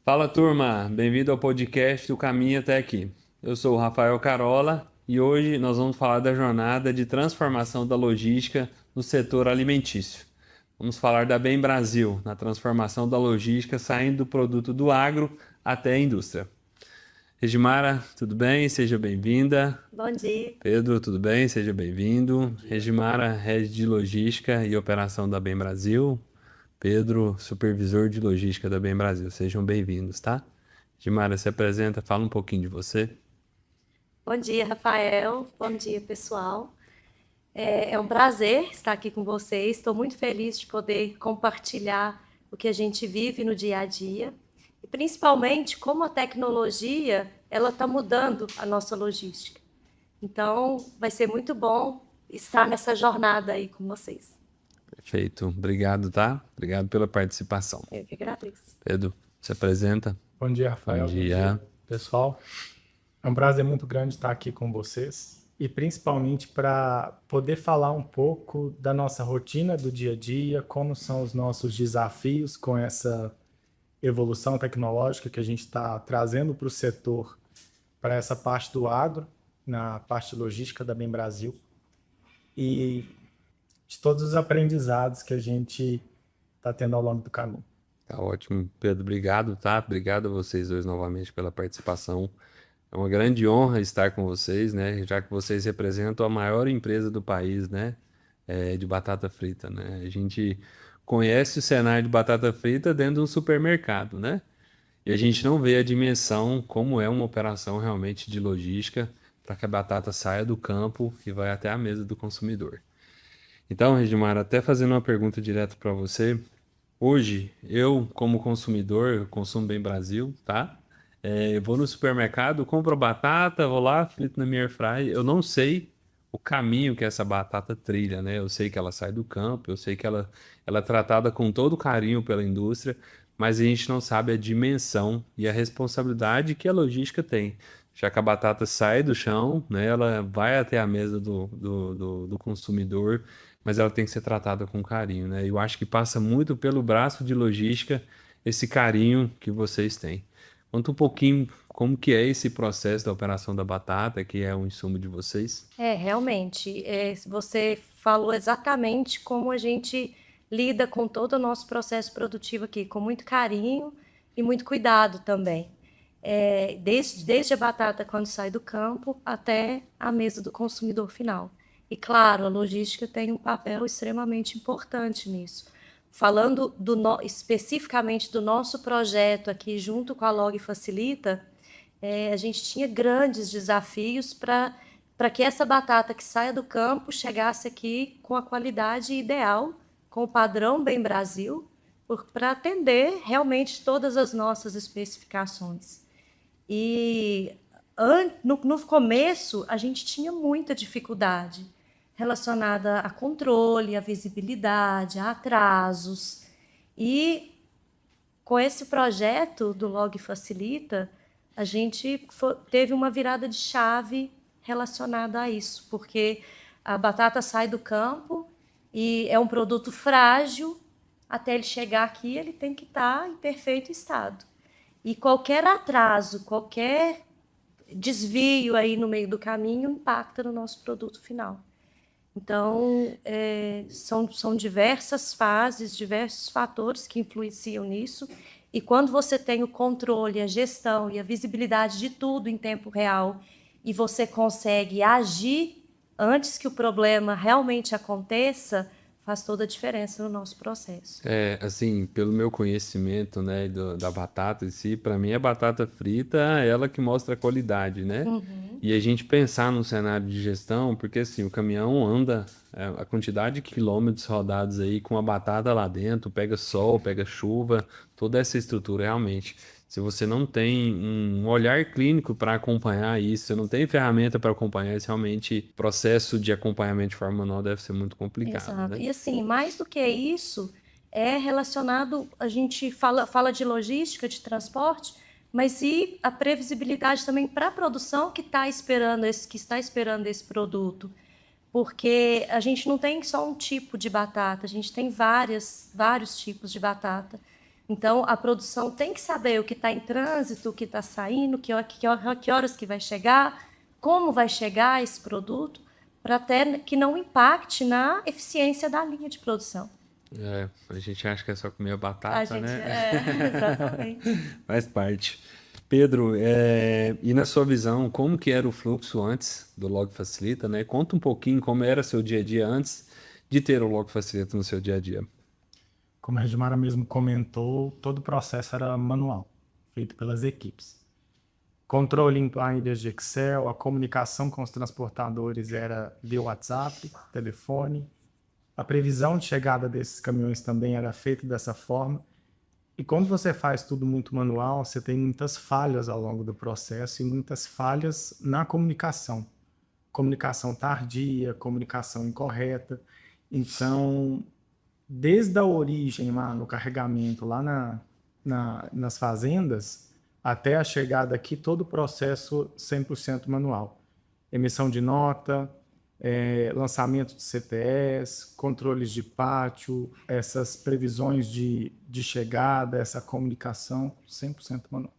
Fala turma, bem-vindo ao podcast do Caminho até aqui. Eu sou o Rafael Carola e hoje nós vamos falar da jornada de transformação da logística no setor alimentício. Vamos falar da Bem Brasil, na transformação da logística saindo do produto do agro até a indústria. Regimara, tudo bem? Seja bem-vinda. Bom dia. Pedro, tudo bem? Seja bem-vindo. Regimara, head de logística e operação da Bem Brasil. Pedro, supervisor de logística da Bem Brasil. Sejam bem-vindos, tá? Regimara, se apresenta, fala um pouquinho de você. Bom dia, Rafael. Bom dia, pessoal. É um prazer estar aqui com vocês. Estou muito feliz de poder compartilhar o que a gente vive no dia a dia e principalmente como a tecnologia ela está mudando a nossa logística. Então, vai ser muito bom estar nessa jornada aí com vocês. Perfeito, obrigado, tá? Obrigado pela participação. Eu que agradeço. Pedro, se apresenta. Bom dia, Bom Rafael. dia. Pessoal. É um prazer muito grande estar aqui com vocês e principalmente para poder falar um pouco da nossa rotina do dia a dia, como são os nossos desafios com essa evolução tecnológica que a gente está trazendo para o setor, para essa parte do agro, na parte logística da Bem Brasil, e de todos os aprendizados que a gente está tendo ao longo do caminho. Tá ótimo, Pedro, obrigado, tá? Obrigado a vocês dois novamente pela participação. É uma grande honra estar com vocês, né? Já que vocês representam a maior empresa do país, né? De batata frita, né? A gente conhece o cenário de batata frita dentro de um supermercado, né? E a gente não vê a dimensão como é uma operação realmente de logística para que a batata saia do campo e vai até a mesa do consumidor. Então, Regimar, até fazendo uma pergunta direto para você, hoje eu, como consumidor, eu consumo Bem Brasil, tá? Eu vou no supermercado, compro a batata, vou lá, frito na minha airfryer. Eu não sei o caminho que essa batata trilha, né? Eu sei que ela sai do campo, eu sei que ela é tratada com todo carinho pela indústria, mas a gente não sabe a dimensão e a responsabilidade que a logística tem. Já que a batata sai do chão, né? Ela vai até a mesa do consumidor, mas ela tem que ser tratada com carinho, né? Eu acho que passa muito pelo braço de logística esse carinho que vocês têm. Conta um pouquinho como que é esse processo da operação da batata, que é um insumo de vocês. Realmente, você falou exatamente como a gente lida com todo o nosso processo produtivo aqui, com muito carinho e muito cuidado também. Desde a batata quando sai do campo até a mesa do consumidor final. E claro, a logística tem um papel extremamente importante nisso. Falando especificamente do nosso projeto aqui junto com a Log Facilita, a gente tinha grandes desafios para que essa batata que saia do campo chegasse aqui com a qualidade ideal, com o padrão Bem Brasil, para atender realmente todas as nossas especificações. E no começo a gente tinha muita dificuldade relacionada a controle, a visibilidade, a atrasos. E com esse projeto do Log Facilita, a gente teve uma virada de chave relacionada a isso, porque a batata sai do campo e é um produto frágil, até ele chegar aqui ele tem que estar em perfeito estado. E qualquer atraso, qualquer desvio aí no meio do caminho impacta no nosso produto final. Então, são diversas fases, diversos fatores que influenciam nisso. E quando você tem o controle, a gestão e a visibilidade de tudo em tempo real, e você consegue agir antes que o problema realmente aconteça, faz toda a diferença no nosso processo. Assim, pelo meu conhecimento, né, da batata em si, para mim a batata frita é ela que mostra a qualidade, né? E a gente pensar no cenário de gestão, porque assim, o caminhão anda a quantidade de quilômetros rodados aí com a batata lá dentro, pega sol, pega chuva, toda essa estrutura realmente. Se você não tem um olhar clínico para acompanhar isso, você não tem ferramenta para acompanhar isso, realmente o processo de acompanhamento de forma manual deve ser muito complicado, Exato. né? E assim, mais do que isso, é relacionado, a gente fala de logística, de transporte, mas e a previsibilidade também para a produção que está esperando esse produto. Porque a gente não tem só um tipo de batata, a gente tem vários tipos de batata. Então, a produção tem que saber o que está em trânsito, o que está saindo, que horas que vai chegar, como vai chegar esse produto, para até que não impacte na eficiência da linha de produção. A gente acha que é só comer a A batata, gente, né? exatamente. Faz parte. Pedro, e na sua visão, como que era o fluxo antes do Log Facilita, né? Conta um pouquinho como era seu dia a dia antes de ter o Log Facilita no seu dia a dia. Como a Regimara mesmo comentou, todo o processo era manual, feito pelas equipes. Controle em planilhas de Excel, a comunicação com os transportadores era via WhatsApp, telefone. A previsão de chegada desses caminhões também era feita dessa forma. E quando você faz tudo muito manual, você tem muitas falhas ao longo do processo e muitas falhas na comunicação. Comunicação tardia, comunicação incorreta. Então, desde a origem lá no carregamento, lá nas fazendas, até a chegada aqui, todo o processo 100% manual. Emissão de nota, lançamento de CTS, controles de pátio, essas previsões de chegada, essa comunicação 100% manual.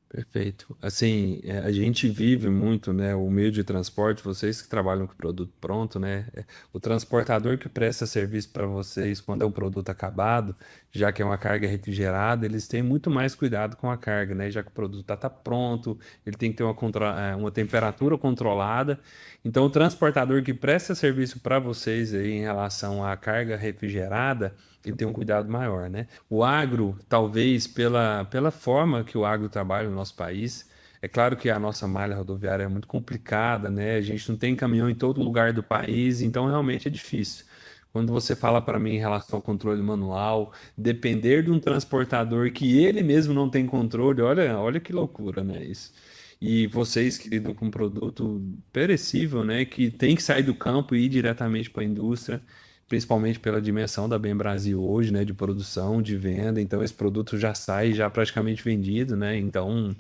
Perfeito. Assim, a gente vive muito, né, o meio de transporte, vocês que trabalham com produto pronto, né, o transportador que presta serviço para vocês quando é um produto acabado, já que é uma carga refrigerada, eles têm muito mais cuidado com a carga, né, já que o produto tá pronto, ele tem que ter uma temperatura controlada. Então, o transportador que presta serviço para vocês aí em relação à carga refrigerada, ele tem um cuidado maior, né? O agro, talvez pela forma que o agro trabalha no nosso país, é claro que a nossa malha rodoviária é muito complicada, né? A gente não tem caminhão em todo lugar do país, então realmente é difícil. Quando você fala para mim em relação ao controle manual, depender de um transportador que ele mesmo não tem controle, olha que loucura, né? Isso. E vocês que lidam com produto perecível, né? Que tem que sair do campo e ir diretamente para a indústria, principalmente pela dimensão da Bem Brasil hoje, né, de produção, de venda, então esse produto já sai já praticamente vendido, né? Então, o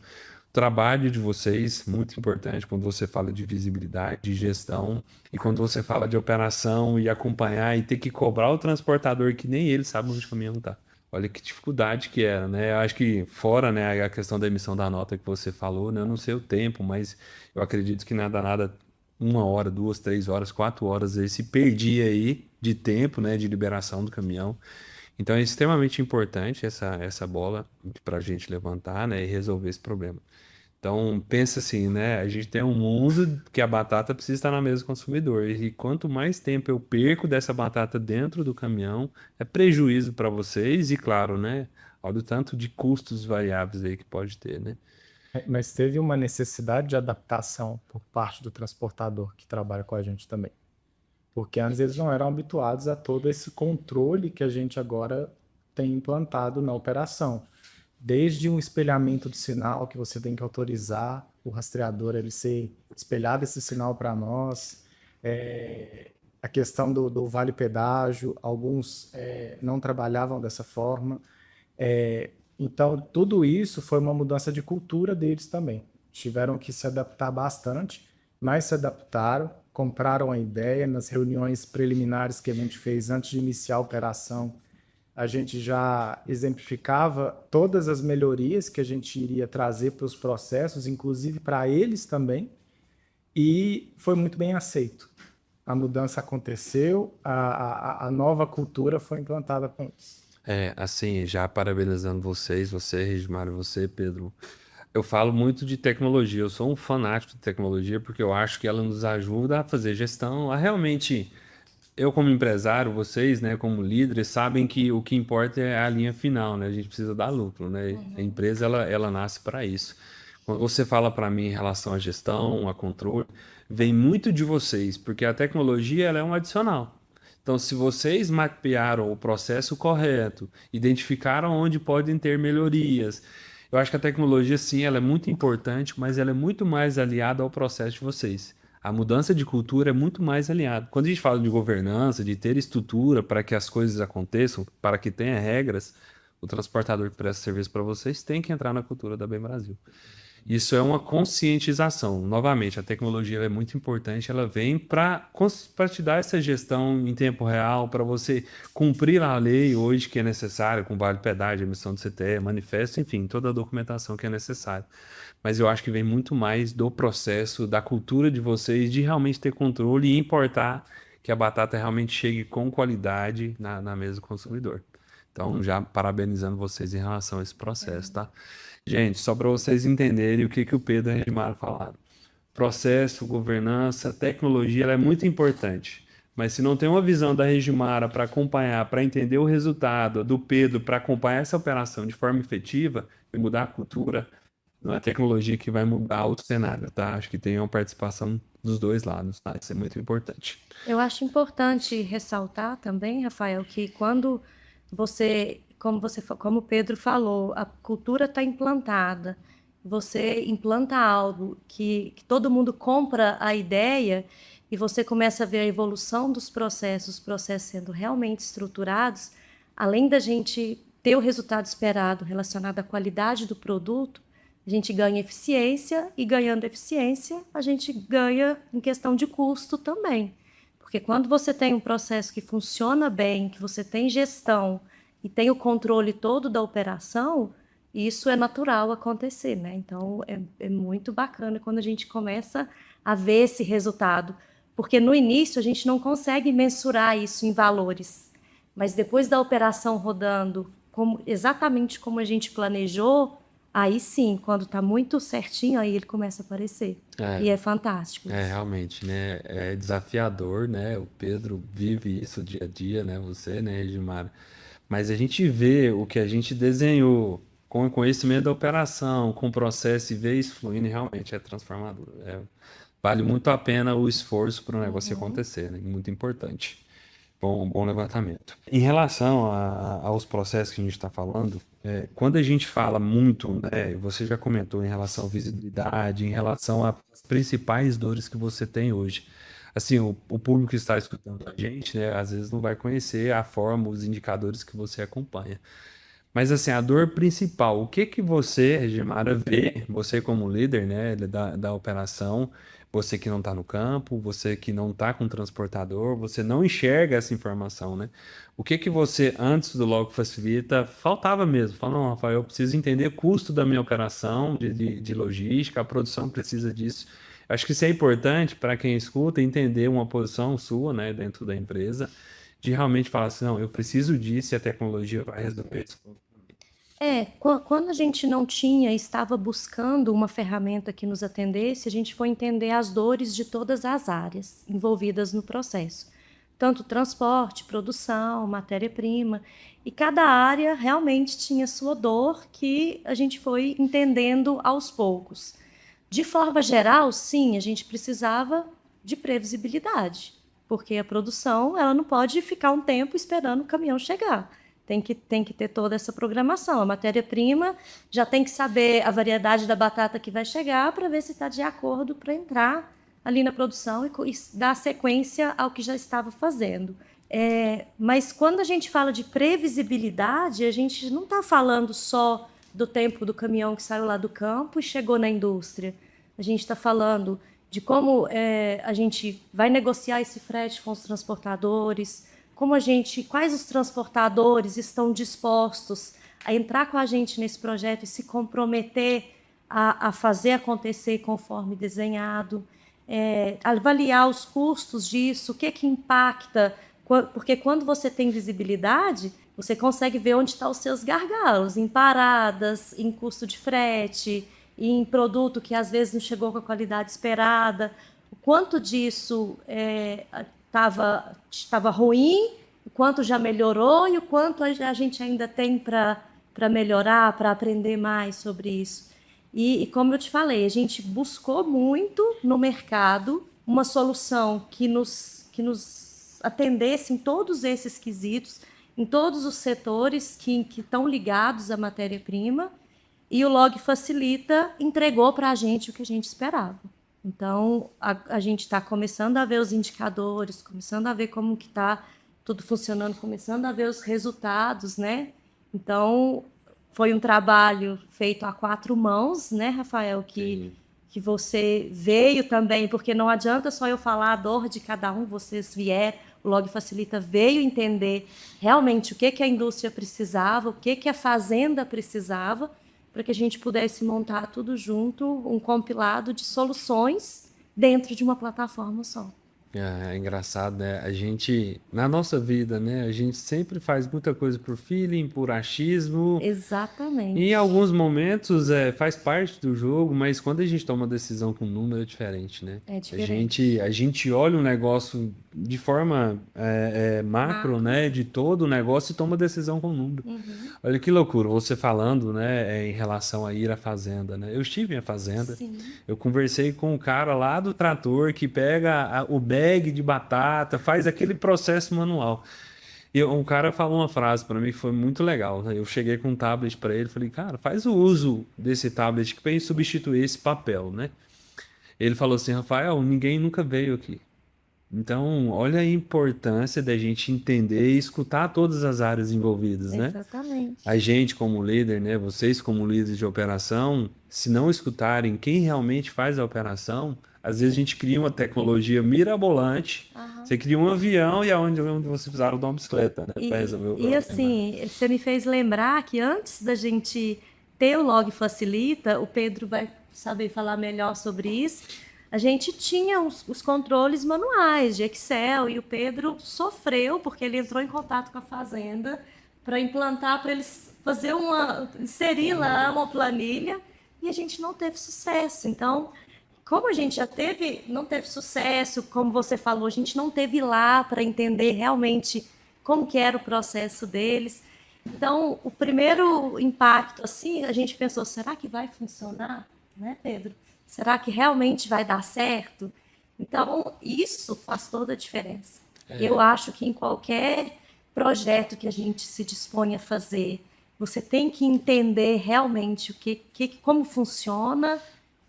trabalho de vocês muito importante quando você fala de visibilidade, de gestão e quando você fala de operação e acompanhar e ter que cobrar o transportador que nem ele sabe onde o caminhão tá. Olha que dificuldade que era, né? Eu acho que fora, né, a questão da emissão da nota que você falou, né, eu não sei o tempo, mas eu acredito que nada 1 hora, 2, 3 horas, 4 horas aí se perdia aí de tempo, né, de liberação do caminhão. Então é extremamente importante essa bola para a gente levantar, né, e resolver esse problema. Então pensa assim, né, a gente tem um mundo que a batata precisa estar na mesa do consumidor e quanto mais tempo eu perco dessa batata dentro do caminhão, é prejuízo para vocês e claro, né, olha o tanto de custos variáveis aí que pode ter, né? Mas teve uma necessidade de adaptação por parte do transportador que trabalha com a gente também. Porque antes eles não eram habituados a todo esse controle que a gente agora tem implantado na operação. Desde um espelhamento de sinal que você tem que autorizar o rastreador ele ser espelhado esse sinal para nós, a questão do vale pedágio, alguns não trabalhavam dessa forma. Então, tudo isso foi uma mudança de cultura deles também. Tiveram que se adaptar bastante, mas se adaptaram, compraram a ideia. Nas reuniões preliminares que a gente fez antes de iniciar a operação, a gente já exemplificava todas as melhorias que a gente iria trazer para os processos, inclusive para eles também, e foi muito bem aceito. A mudança aconteceu, a nova cultura foi implantada com isso. Assim, já parabenizando vocês, você, Regimar, você, Pedro. Eu falo muito de tecnologia, eu sou um fanático de tecnologia porque eu acho que ela nos ajuda a fazer gestão, a realmente, eu como empresário, vocês, né, como líderes, sabem que o que importa é a linha final, né? A gente precisa dar lucro, né? A empresa, ela nasce para isso. Quando você fala para mim em relação à gestão, a controle, vem muito de vocês, porque a tecnologia, ela é um adicional. Então, se vocês mapearam o processo correto, identificaram onde podem ter melhorias, eu acho que a tecnologia, sim, ela é muito importante, mas ela é muito mais aliada ao processo de vocês. A mudança de cultura é muito mais aliada. Quando a gente fala de governança, de ter estrutura para que as coisas aconteçam, para que tenha regras, o transportador que presta serviço para vocês tem que entrar na cultura da Bem Brasil. Isso é uma conscientização. Novamente, a tecnologia ela é muito importante, ela vem para te dar essa gestão em tempo real, para você cumprir a lei hoje que é necessária, com vale pedágio, emissão de CTE, manifesto, enfim, toda a documentação que é necessária. Mas eu acho que vem muito mais do processo, da cultura de vocês, de realmente ter controle e importar que a batata realmente chegue com qualidade na mesa do consumidor. Então, já parabenizando vocês em relação a esse processo, tá? Gente, só para vocês entenderem o que o Pedro e a Redmar falaram. Processo, governança, tecnologia, ela é muito importante. Mas se não tem uma visão da Regimara para acompanhar, para entender o resultado, do Pedro para acompanhar essa operação de forma efetiva e mudar a cultura, não é a tecnologia que vai mudar o cenário, tá? Acho que tem uma participação dos dois lados, tá? Isso é muito importante. Eu acho importante ressaltar também, Rafael, que quando como o Pedro falou, a cultura está implantada, você implanta algo que todo mundo compra a ideia e você começa a ver a evolução dos processos, os processos sendo realmente estruturados, além da gente ter o resultado esperado relacionado à qualidade do produto, a gente ganha eficiência e ganhando eficiência, a gente ganha em questão de custo também. Porque quando você tem um processo que funciona bem, que você tem gestão e tem o controle todo da operação, isso é natural acontecer, né? Então, é muito bacana quando a gente começa a ver esse resultado. Porque no início a gente não consegue mensurar isso em valores. Mas depois da operação rodando exatamente como a gente planejou, aí sim, quando está muito certinho, aí ele começa a aparecer. E é fantástico. Realmente, né? É desafiador, né? O Pedro vive isso dia a dia, né? Você, né, Edmar? Mas a gente vê o que a gente desenhou com o conhecimento da operação, com o processo e ver isso fluindo, realmente é transformador. Vale muito a pena o esforço para o negócio acontecer, né? Muito importante. Bom levantamento. Em relação aos processos que a gente está falando, quando a gente fala muito, né, você já comentou em relação à visibilidade, em relação às principais dores que você tem hoje. Assim, o público que está escutando a gente, né, às vezes não vai conhecer a forma, os indicadores que você acompanha. Mas assim, a dor principal, o que que você, Regimara, vê, você como líder, né, da operação, você que não está no campo, você que não está com transportador, você não enxerga essa informação, né? O que que você, antes do Logo Facilita, faltava mesmo? Fala, não, Rafael, eu preciso entender o custo da minha operação de logística, a produção precisa disso. Acho que isso é importante para quem escuta entender uma posição sua, né, dentro da empresa, de realmente falar assim, não, eu preciso disso e a tecnologia vai resolver isso. Quando a gente não tinha, estava buscando uma ferramenta que nos atendesse, a gente foi entender as dores de todas as áreas envolvidas no processo. Tanto transporte, produção, matéria-prima, e cada área realmente tinha sua dor que a gente foi entendendo aos poucos. De forma geral, sim, a gente precisava de previsibilidade, porque a produção ela não pode ficar um tempo esperando o caminhão chegar. Tem que ter toda essa programação. A matéria-prima já tem que saber a variedade da batata que vai chegar para ver se está de acordo para entrar ali na produção e dar sequência ao que já estava fazendo. Mas quando a gente fala de previsibilidade, a gente não está falando só do tempo do caminhão que saiu lá do campo e chegou na indústria. A gente está falando de como a gente vai negociar esse frete com os transportadores, quais os transportadores estão dispostos a entrar com a gente nesse projeto e se comprometer a fazer acontecer conforme desenhado, avaliar os custos disso, o que impacta, porque quando você tem visibilidade, você consegue ver onde estão os seus gargalos, em paradas, em custo de frete, em produto que às vezes não chegou com a qualidade esperada, o quanto disso estava ruim, o quanto já melhorou e o quanto a gente ainda tem para melhorar, para aprender mais sobre isso. E como eu te falei, a gente buscou muito no mercado uma solução que nos atendesse em todos esses quesitos, em todos os setores que estão ligados à matéria-prima, e o Log Facilita entregou para a gente o que a gente esperava. Então, a gente está começando a ver os indicadores, começando a ver como que está tudo funcionando, começando a ver os resultados, né? Então, foi um trabalho feito a 4 mãos, né, Rafael, Sim. que você veio também, porque não adianta só eu falar a dor de cada um, vocês vieram, o Log Facilita veio entender realmente o que a indústria precisava, o que a fazenda precisava, para que a gente pudesse montar tudo junto, um compilado de soluções dentro de uma plataforma só. É engraçado, né? A gente, na nossa vida, né? A gente sempre faz muita coisa por feeling, por achismo. E em Exatamente. alguns momentos faz parte do jogo, mas quando a gente toma uma decisão com número é diferente, né? É A diferente. gente, a gente olha o negócio de forma macro, Macro. né? De todo o negócio e toma decisão com número. Uhum. Olha que loucura, você falando, né, em relação a ir à fazenda, né? Eu estive em fazenda, Sim. eu conversei com o cara lá do trator que pega o bag de batata, faz aquele processo manual. E um cara falou uma frase para mim que foi muito legal, né? Eu cheguei com um tablet para ele, falei, cara, faz o uso desse tablet para substituir esse papel, né? Ele falou assim, Rafael, ninguém nunca veio aqui. Então, olha a importância da gente entender e escutar todas as áreas envolvidas, né? A Exatamente. gente como líder, né? Vocês como líderes de operação, se não escutarem quem realmente faz a operação, às vezes a gente cria uma tecnologia mirabolante. Aham. Você cria um avião e onde você precisaram de uma bicicleta, né? Para resolver o E problema. assim, você me fez lembrar que antes da gente ter o Log Facilita, o Pedro vai saber falar melhor sobre isso. A gente tinha os controles manuais de Excel e o Pedro sofreu porque ele entrou em contato com a fazenda para implantar, para eles fazer inserir lá uma planilha e a gente não teve sucesso. Então, como a gente já teve, não teve sucesso, como você falou, a gente não teve lá para entender realmente como que era o processo deles. Então, o primeiro impacto, assim, a gente pensou, será que vai funcionar, né, Pedro? Será que realmente vai dar certo? Então, isso faz toda a diferença. Eu acho que em qualquer projeto que a gente se dispõe a fazer, você tem que entender realmente como funciona,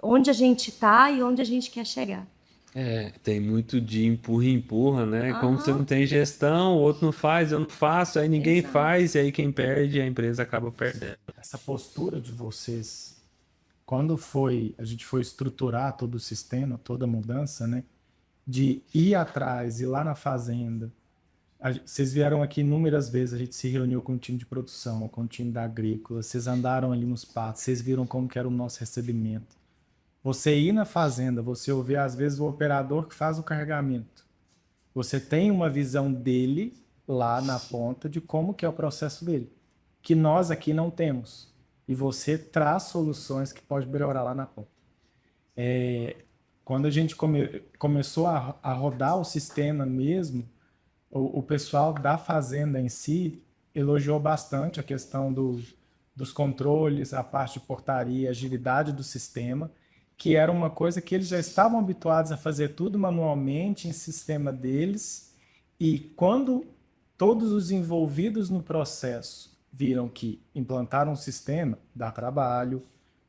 onde a gente está e onde a gente quer chegar. Tem muito de empurra e empurra, né? Como você não Aham, tem gestão, o outro não faz, eu não faço, aí ninguém exato. faz, e aí quem perde, a empresa acaba perdendo. Essa postura de vocês, quando a gente foi estruturar todo o sistema, toda a mudança, né? De ir atrás, ir lá na fazenda. Vocês vieram aqui inúmeras vezes, a gente se reuniu com o time de produção, com o time da agrícola, vocês andaram ali nos patos, vocês viram como que era o nosso recebimento. Você ir na fazenda, você ouvir às vezes o operador que faz o carregamento. Você tem uma visão dele lá na ponta de como que é o processo dele, que nós aqui não temos. E você traz soluções que pode melhorar lá na ponta. Quando a gente começou a rodar o sistema mesmo, o pessoal da fazenda em si elogiou bastante a questão dos controles, a parte de portaria, a agilidade do sistema, que era uma coisa que eles já estavam habituados a fazer tudo manualmente em sistema deles, e quando todos os envolvidos no processo viram que implantar um sistema dá trabalho,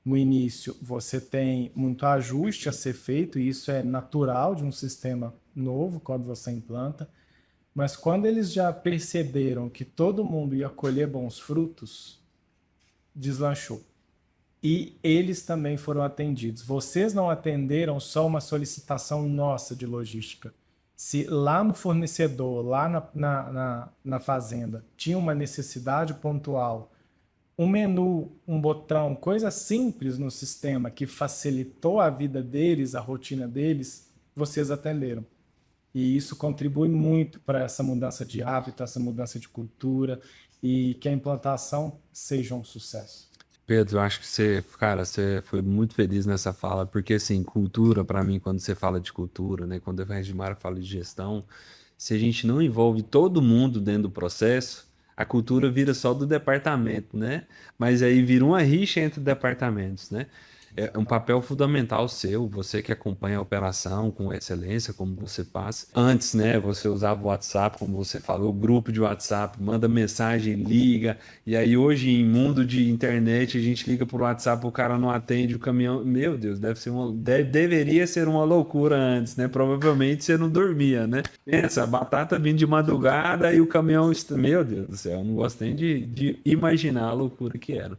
no início você tem muito ajuste a ser feito, e isso é natural de um sistema novo quando você implanta, mas quando eles já perceberam que todo mundo ia colher bons frutos, deslanchou. E eles também foram atendidos. Vocês não atenderam só uma solicitação nossa de logística. Se lá no fornecedor, lá na fazenda, tinha uma necessidade pontual, um menu, um botão, coisa simples no sistema que facilitou a vida deles, a rotina deles, vocês atenderam. E isso contribui muito para essa mudança de hábito, essa mudança de cultura e que a implantação seja um sucesso. Pedro, eu acho que você, cara, você foi muito feliz nessa fala, porque assim, cultura, para mim, quando você fala de cultura, né, quando a Regimara fala de gestão, se a gente não envolve todo mundo dentro do processo, a cultura vira só do departamento, né? Mas aí vira uma rixa entre departamentos, né? É um papel fundamental seu, você que acompanha a operação com excelência, como você faz. Antes, né, você usava o WhatsApp, como você falou, grupo de WhatsApp, manda mensagem, liga. E aí hoje, em mundo de internet, a gente liga por WhatsApp, o cara não atende, o caminhão... Meu Deus, deveria ser uma loucura antes, né? Provavelmente você não dormia, né? Pensa, a batata vindo de madrugada e o caminhão... Meu Deus do céu, eu não gosto nem de imaginar a loucura que era.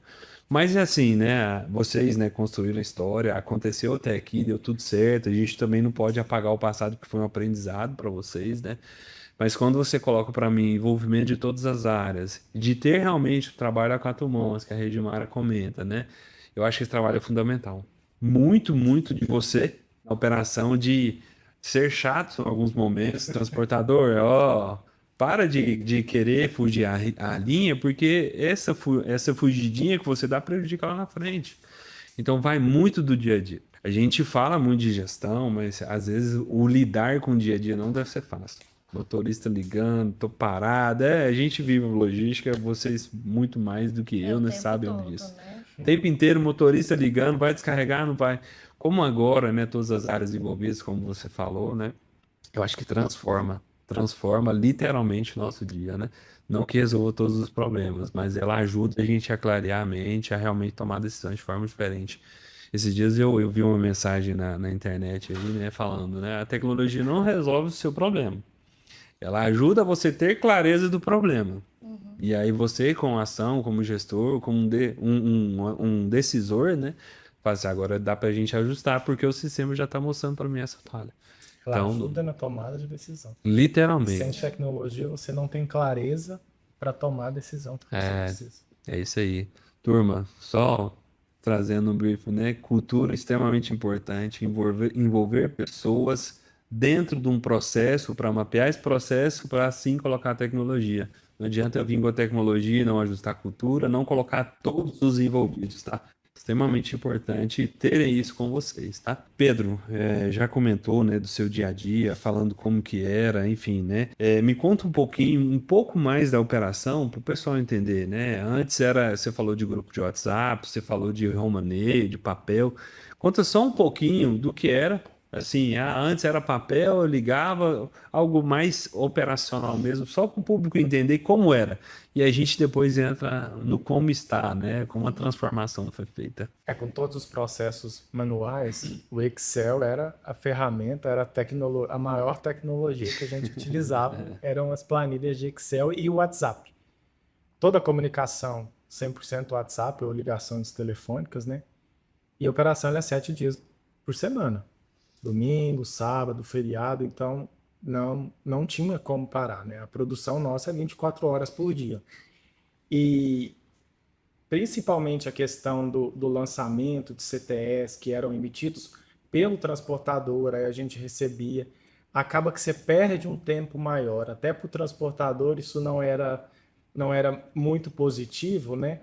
Mas é assim, né? Vocês, né, construíram a história, aconteceu até aqui, deu tudo certo. A gente também não pode apagar o passado, que foi um aprendizado para vocês, né? Mas quando você coloca para mim envolvimento de todas as áreas, de ter realmente o trabalho a quatro mãos, que a Redmara comenta, né? Eu acho que esse trabalho é fundamental. Muito, muito de você, na operação, de ser chato em alguns momentos, transportador, ó. Para de querer fugir a linha, porque essa fugidinha que você dá prejudica lá na frente. Então vai muito do dia a dia. A gente fala muito de gestão, mas às vezes o lidar com o dia a dia não deve ser fácil. Motorista ligando, tô parado. A gente vive logística, vocês muito mais do que É eu, o né, tempo sabem todo, disso. né? O tempo inteiro, motorista ligando, vai descarregar, não vai. Como agora, né, todas as áreas envolvidas, como você falou, né? Eu acho que transforma literalmente o nosso dia, né? Não que resolva todos os problemas, mas ela ajuda a gente a clarear a mente, a realmente tomar decisões de forma diferente. Esses dias eu vi uma mensagem na internet aí, né, falando, né? A tecnologia não resolve o seu problema. Ela ajuda você a ter clareza do problema. E aí você, com ação, como gestor, como um decisor, né? Fala assim, agora dá pra gente ajustar, porque o sistema já tá mostrando para mim essa falha. Ela Então, ajuda na tomada de decisão. E sem literalmente. tecnologia, você não tem clareza para tomar a decisão que você É, precisa. é isso aí. Turma, só trazendo um brief, né? Cultura extremamente importante, envolver pessoas dentro de um processo, para mapear esse processo, para assim colocar a tecnologia. Não adianta eu vir com a tecnologia e não ajustar a cultura, não colocar todos os envolvidos, tá? Extremamente importante terem isso com vocês, tá? Pedro, já comentou, né, do seu dia a dia, falando como que era, enfim, né? Me conta um pouco mais da operação para o pessoal entender, né? Antes você falou de grupo de WhatsApp, você falou de Romanet, de papel. Conta só um pouquinho do que era. Assim, antes era papel, eu ligava, algo mais operacional mesmo, só para o público entender como era. E a gente depois entra no como está, né? Como a transformação foi feita. Com todos os processos manuais, o Excel era a ferramenta, era a maior tecnologia que a gente utilizava, eram as planilhas de Excel e o WhatsApp. Toda a comunicação, 100% WhatsApp ou ligações telefônicas, né? E a operação é 7 dias por semana. Domingo, sábado, feriado, então não tinha como parar, né? A produção nossa é 24 horas por dia. E principalmente a questão do lançamento de CTS que eram emitidos pelo transportador, aí a gente recebia, acaba que você perde um tempo maior, até para o transportador isso não era muito positivo, né?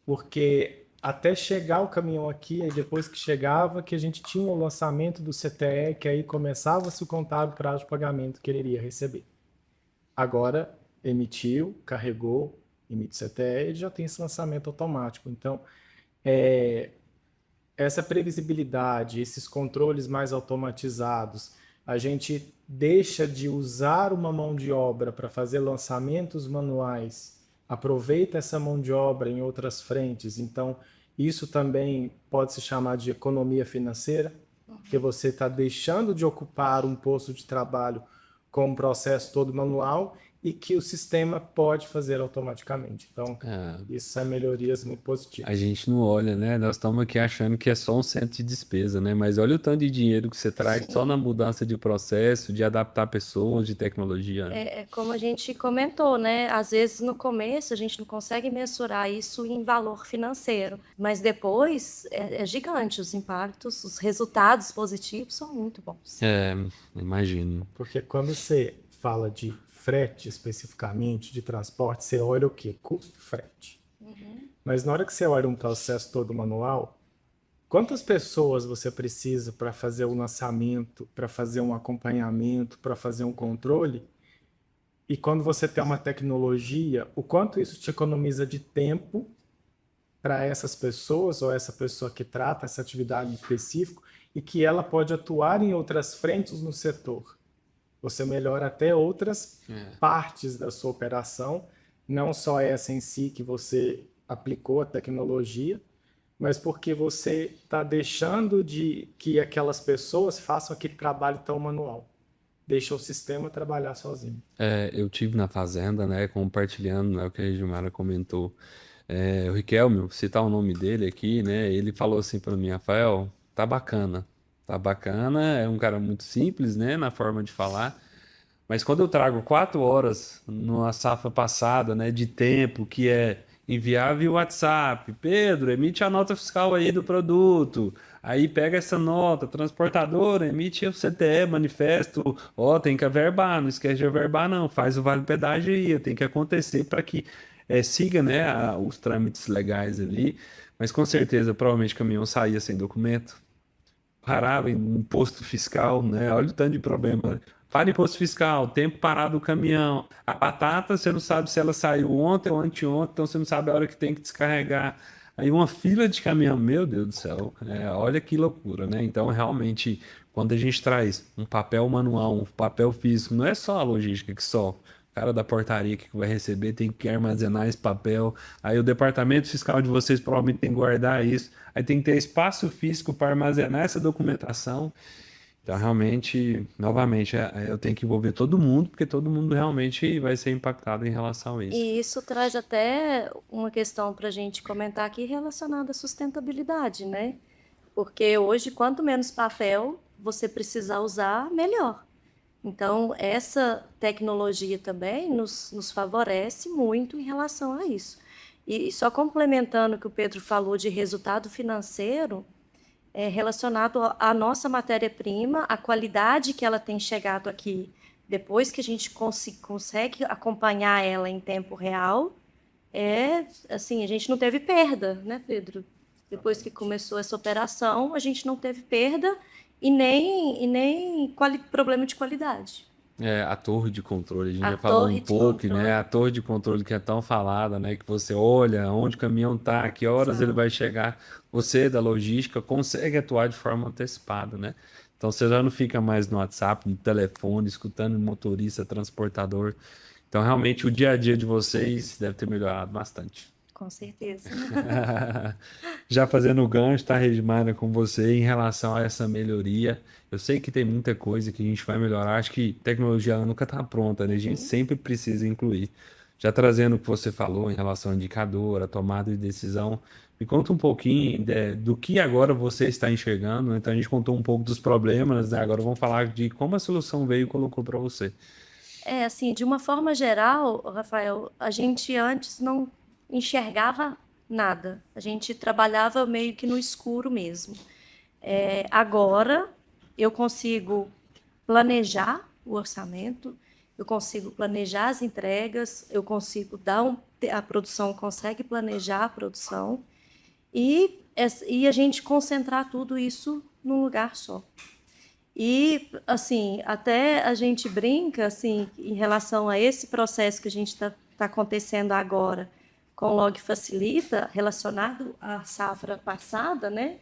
Porque até chegar o caminhão aqui, aí depois que chegava, que a gente tinha o lançamento do CTE, que aí começava-se o contar o prazo de pagamento que ele iria receber. Agora, emitiu, carregou, emite CTE, ele já tem esse lançamento automático. Então, essa previsibilidade, esses controles mais automatizados, a gente deixa de usar uma mão de obra para fazer lançamentos manuais, aproveita essa mão de obra em outras frentes. Então, isso também pode se chamar de economia financeira, porque você está deixando de ocupar um posto de trabalho com um processo todo manual e que o sistema pode fazer automaticamente. Então, isso são melhorias muito positivas. A gente não olha, né? Nós estamos aqui achando que é só um centro de despesa, né? Mas olha o tanto de dinheiro que você traz só na mudança de processo, de adaptar pessoas, de tecnologia. É como a gente comentou, né? Às vezes no começo a gente não consegue mensurar isso em valor financeiro, mas depois é gigante os impactos, os resultados positivos são muito bons. Imagino. Porque quando você fala de frete especificamente, de transporte, você olha o quê? Custo frete. Mas na hora que você olha um processo todo manual, quantas pessoas você precisa para fazer o lançamento, para fazer um acompanhamento, para fazer um controle? E quando você tem uma tecnologia, o quanto isso te economiza de tempo para essas pessoas ou essa pessoa que trata essa atividade específica e que ela pode atuar em outras frentes no setor. Você melhora até outras partes da sua operação, não só essa em si que você aplicou a tecnologia, mas porque você está deixando de que aquelas pessoas façam aquele trabalho tão manual. Deixa o sistema trabalhar sozinho. Eu tive na fazenda, né, compartilhando, né, o que a Gilmara comentou. O Riquelme, vou citar o nome dele aqui, né, ele falou assim para mim, Rafael, tá bacana, é um cara muito simples, né, na forma de falar, mas quando eu trago 4 horas numa safra passada, né, de tempo, que é enviar via WhatsApp, Pedro, emite a nota fiscal aí do produto, aí pega essa nota, transportadora, emite o CTE, manifesto, ó, tem que averbar, não esquece de averbar não, faz o vale pedágio aí, tem que acontecer para que siga, né, os trâmites legais ali, mas com certeza, provavelmente o caminhão saía sem documento, parava em imposto fiscal, né? Olha o tanto de problema. Para imposto fiscal, tempo parado do caminhão. A batata, você não sabe se ela saiu ontem ou anteontem, então você não sabe a hora que tem que descarregar. Aí uma fila de caminhão, meu Deus do céu, olha que loucura, né? Então, realmente, quando a gente traz um papel manual, um papel físico, não é só a logística que só. O cara da portaria que vai receber tem que armazenar esse papel. Aí o departamento fiscal de vocês provavelmente tem que guardar isso. Aí tem que ter espaço físico para armazenar essa documentação. Então, realmente, novamente, eu tenho que envolver todo mundo, porque todo mundo realmente vai ser impactado em relação a isso. E isso traz até uma questão para a gente comentar aqui relacionada à sustentabilidade, né? Porque hoje, quanto menos papel você precisar usar, melhor. Então, essa tecnologia também nos favorece muito em relação a isso. E só complementando o que o Pedro falou de resultado financeiro, relacionado à nossa matéria-prima, a qualidade que ela tem chegado aqui, depois que a gente consegue acompanhar ela em tempo real, assim, a gente não teve perda, né, Pedro? Depois que começou essa operação, a gente não teve perda e nem problema de qualidade. A torre de controle, a gente A já falou um torre de pouco, né? controle. A torre de controle que é tão falada, né? Que você olha onde o caminhão tá, que horas ele Exato. vai chegar. Você da logística consegue atuar de forma antecipada, né? Então você já não fica mais no WhatsApp, no telefone, escutando motorista, transportador. Então realmente o dia a dia de vocês deve ter melhorado bastante. Com certeza. Já fazendo o gancho, tá, Regimana, com você em relação a essa melhoria. Eu sei que tem muita coisa que a gente vai melhorar. Acho que tecnologia ela nunca está pronta, né? A gente sempre precisa incluir. Já trazendo o que você falou em relação ao indicador, a tomada de decisão, me conta um pouquinho do que agora você está enxergando, né? Então a gente contou um pouco dos problemas, né? Agora vamos falar de como a solução veio e colocou para você. Assim, de uma forma geral, Rafael, a gente antes não enxergava nada. A gente trabalhava meio que no escuro mesmo. Agora eu consigo planejar o orçamento, eu consigo planejar as entregas, eu consigo a produção consegue planejar a produção e a gente concentrar tudo isso num lugar só. E, assim, até a gente brinca, assim, em relação a esse processo que a gente está acontecendo agora com o Log Facilita, relacionado à safra passada, né?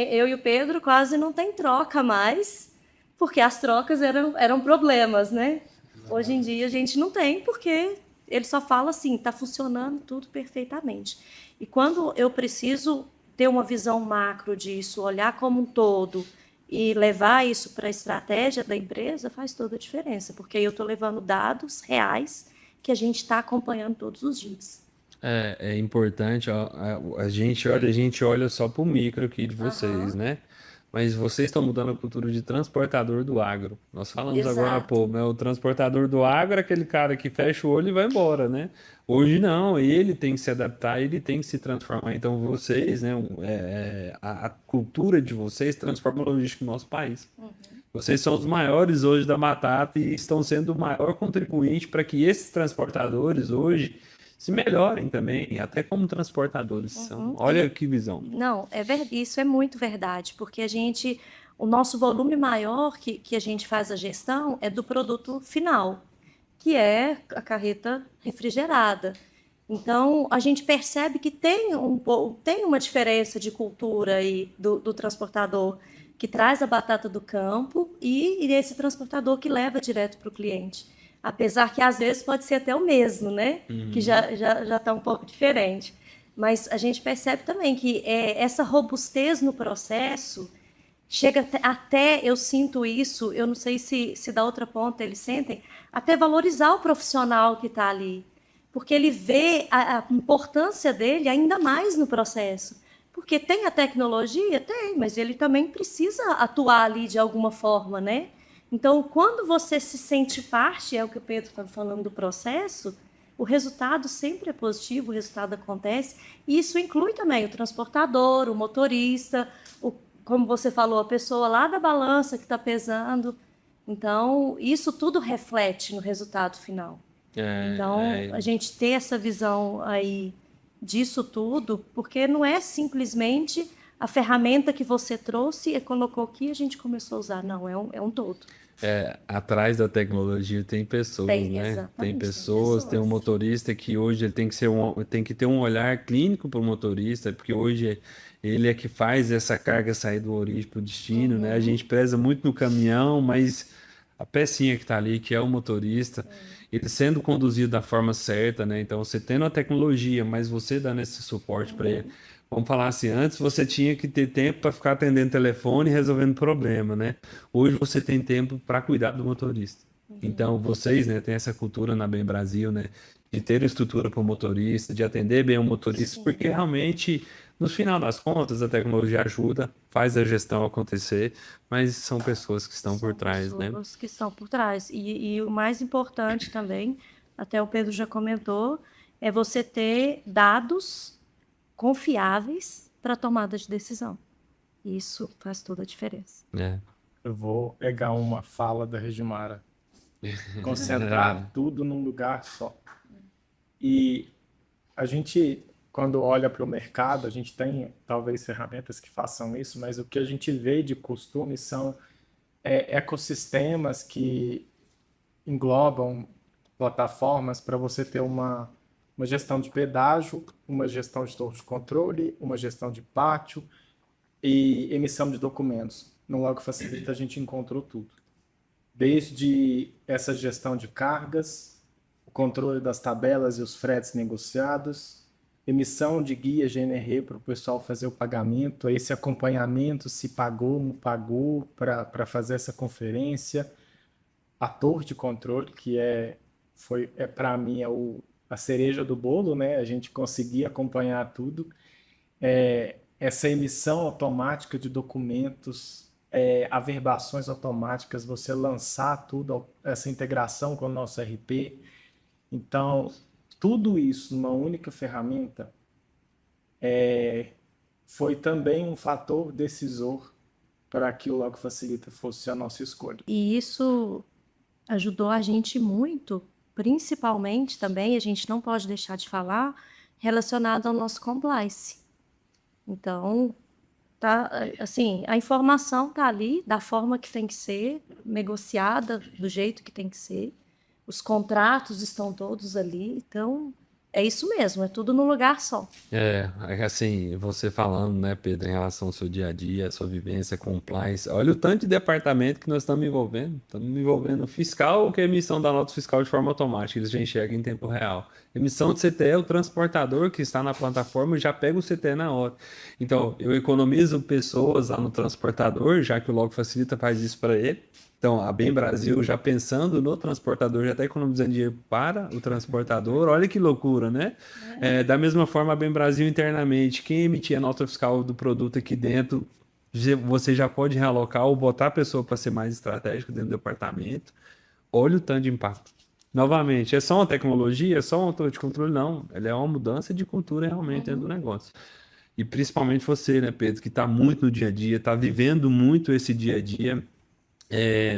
Eu e o Pedro quase não tem troca mais, porque as trocas eram problemas, né? Hoje em dia a gente não tem, porque ele só fala assim, está funcionando tudo perfeitamente. E quando eu preciso ter uma visão macro disso, olhar como um todo e levar isso para a estratégia da empresa, faz toda a diferença, porque aí eu estou levando dados reais que a gente está acompanhando todos os dias. É importante, ó, a gente olha só para o micro aqui de vocês, né? Mas vocês estão mudando a cultura de transportador do agro. Nós falamos agora há Exato. pouco, né? O transportador do agro é aquele cara que fecha o olho e vai embora, né? Hoje não, ele tem que se adaptar, ele tem que se transformar. Então vocês, né? A cultura de vocês transforma a logística do nosso país. Vocês são os maiores hoje da batata e estão sendo o maior contribuinte para que esses transportadores hoje se melhorem também, até como transportadores são. Olha que visão. Não, isso é muito verdade, porque o nosso volume maior que a gente faz a gestão é do produto final, que é a carreta refrigerada. Então, a gente percebe que tem uma diferença de cultura aí do transportador que traz a batata do campo e esse transportador que leva direto para o cliente. Apesar que às vezes pode ser até o mesmo, né? Que Uhum. já está um pouco diferente. Mas a gente percebe também que essa robustez no processo chega até, eu sinto isso, eu não sei se da outra ponta eles sentem, até valorizar o profissional que está ali. Porque ele vê a importância dele ainda mais no processo. Porque tem a tecnologia? Tem, mas ele também precisa atuar ali de alguma forma, né? Então, quando você se sente parte, é o que o Pedro está falando do processo, o resultado sempre é positivo, o resultado acontece, e isso inclui também o transportador, o motorista, como você falou, a pessoa lá da balança que está pesando. Então, isso tudo reflete no resultado final. É, Então, é, a gente ter essa visão aí disso tudo, porque não é simplesmente a ferramenta que você trouxe e colocou aqui e a gente começou a usar. Não, é um todo. atrás da tecnologia tem pessoas, Tem, né? Tem exatamente, tem pessoas, tem um pessoas. motorista que hoje ele tem que ser tem que ter um olhar clínico para o motorista, porque hoje ele é que faz essa carga sair do origem para o destino, né? A gente preza muito no caminhão, mas a pecinha que está ali, que é o motorista, ele sendo conduzido da forma certa, né? Então você tendo a tecnologia, mas você dando esse suporte para ele. Vamos falar assim, antes você tinha que ter tempo para ficar atendendo telefone e resolvendo problema, né? Hoje você tem tempo para cuidar do motorista. Então, vocês, né, têm essa cultura na Bem Brasil, né, de ter estrutura para o motorista, de atender bem o motorista, Sim. porque realmente, no final das contas, a tecnologia ajuda, faz a gestão acontecer, mas são pessoas que estão por São trás, né? pessoas que estão por trás. E o mais importante também, até o Pedro já comentou, é você ter dados confiáveis para a tomada de decisão. Isso faz toda a diferença. É. Eu vou pegar uma fala da Regimara, concentrar tudo num lugar só. E a gente, quando olha para o mercado, a gente tem talvez ferramentas que façam isso, mas o que a gente vê de costume são ecossistemas que englobam plataformas para você ter uma gestão de pedágio, uma gestão de torre de controle, uma gestão de pátio e emissão de documentos. No Logo Facilita a gente encontrou tudo. Desde essa gestão de cargas, o controle das tabelas e os fretes negociados, emissão de guia GNR para o pessoal fazer o pagamento, esse acompanhamento, se pagou, não pagou, para fazer essa conferência, a torre de controle, que para mim a cereja do bolo, né? A gente conseguir acompanhar tudo, essa emissão automática de documentos, averbações automáticas, você lançar tudo, essa integração com o nosso RP. Então, tudo isso numa única ferramenta foi também um fator decisor para que o Logo Facilita fosse a nossa escolha. E isso ajudou a gente muito, principalmente também, a gente não pode deixar de falar, relacionado ao nosso compliance. Então, tá, assim, a informação tá ali da forma que tem que ser, negociada do jeito que tem que ser. Os contratos estão todos ali, então é isso mesmo, é tudo num lugar só. Assim, você falando, né, Pedro, em relação ao seu dia a dia, a sua vivência, compliance, olha o tanto de departamento que nós estamos envolvendo. Estamos envolvendo fiscal, que é a emissão da nota fiscal de forma automática, eles já enxergam em tempo real. Emissão de CTE, o transportador que está na plataforma já pega o CTE na hora. Então, eu economizo pessoas lá no transportador, já que o Logo Facilita faz isso para ele. Então, a Bem Brasil já pensando no transportador, já está economizando dinheiro para o transportador. Olha que loucura, né? Da mesma forma, a Bem Brasil internamente, quem emitir a nota fiscal do produto aqui dentro, você já pode realocar ou botar a pessoa para ser mais estratégica dentro do departamento. Olha o tanto de impacto. Novamente, é só uma tecnologia? É só um autor de controle? Não. Ela é uma mudança de cultura realmente dentro do negócio. E principalmente você, né, Pedro, que está muito no dia a dia, está vivendo muito esse dia a dia.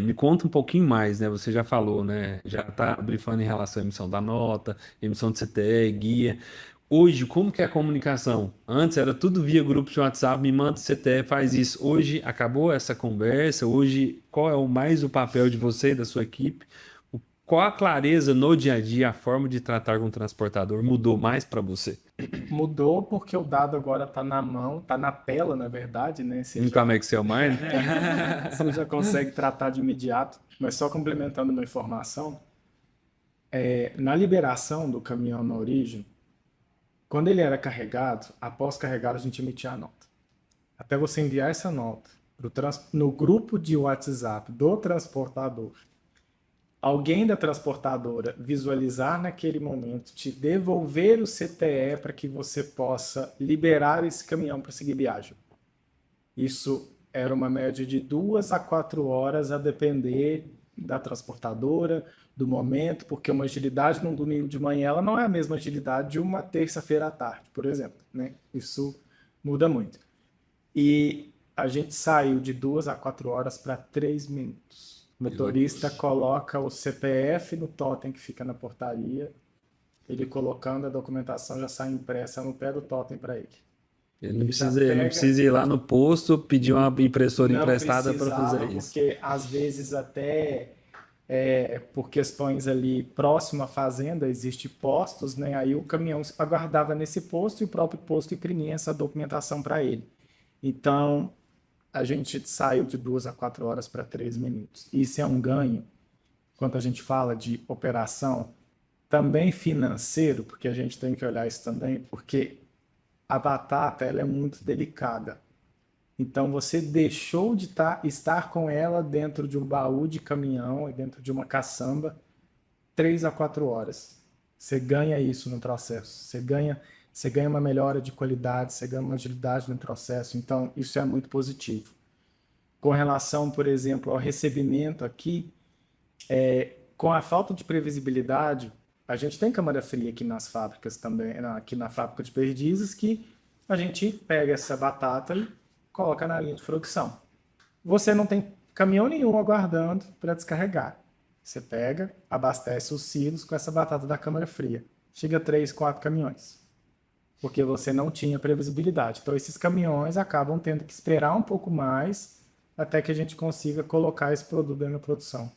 Me conta um pouquinho mais, né? Você já falou, né? Já está brifando em relação à emissão da nota, emissão de CTE, guia. Hoje, como que é a comunicação? Antes era tudo via grupo de WhatsApp, me manda CTE, faz isso. Hoje acabou essa conversa. Hoje, qual é mais o papel de você e da sua equipe? qual a clareza no dia a dia, a forma de tratar com o transportador mudou mais para você? Mudou porque o dado agora está na mão, está na tela, na verdade, né? Como é que seu mind? Você já consegue tratar de imediato. Mas só complementando uma informação, na liberação do caminhão na origem, quando ele era carregado, após carregar, a gente emitia a nota. Até você enviar essa nota no grupo de WhatsApp do transportador, alguém da transportadora visualizar naquele momento, te devolver o CTE para que você possa liberar esse caminhão para seguir viagem. Isso era uma média de 2 a 4 horas, a depender da transportadora, do momento, porque uma agilidade num domingo de manhã ela não é a mesma agilidade de uma terça-feira à tarde, por exemplo, né? Isso muda muito. E a gente saiu de 2 a 4 horas para 3 minutos. O motorista coloca o CPF no totem que fica na portaria, ele colocando a documentação já sai impressa no pé do totem para ele. Ele não precisa ir lá no posto pedir uma impressora emprestada para fazer isso. Porque às vezes até por questões ali próximo à fazenda, existem postos, né? Aí o caminhão se aguardava nesse posto e o próprio posto imprimia essa documentação para ele. Então, a gente saiu de 2 a 4 horas para 3 minutos. Isso é um ganho, quando a gente fala de operação, também financeiro, porque a gente tem que olhar isso também, porque a batata ela é muito delicada. Então, você deixou de estar com ela dentro de um baú de caminhão e dentro de uma caçamba 3 a 4 horas. Você ganha isso no processo. Você ganha uma melhora de qualidade, você ganha uma agilidade no processo. Então, isso é muito positivo. Com relação, por exemplo, ao recebimento aqui, com a falta de previsibilidade, a gente tem câmara fria aqui nas fábricas também, aqui na fábrica de Perdizes, que a gente pega essa batata e coloca na linha de produção. Você não tem caminhão nenhum aguardando para descarregar. Você pega, abastece os silos com essa batata da câmara fria. Chega a 3, 4 caminhões. Porque você não tinha previsibilidade. Então, esses caminhões acabam tendo que esperar um pouco mais até que a gente consiga colocar esse produto dentro da produção.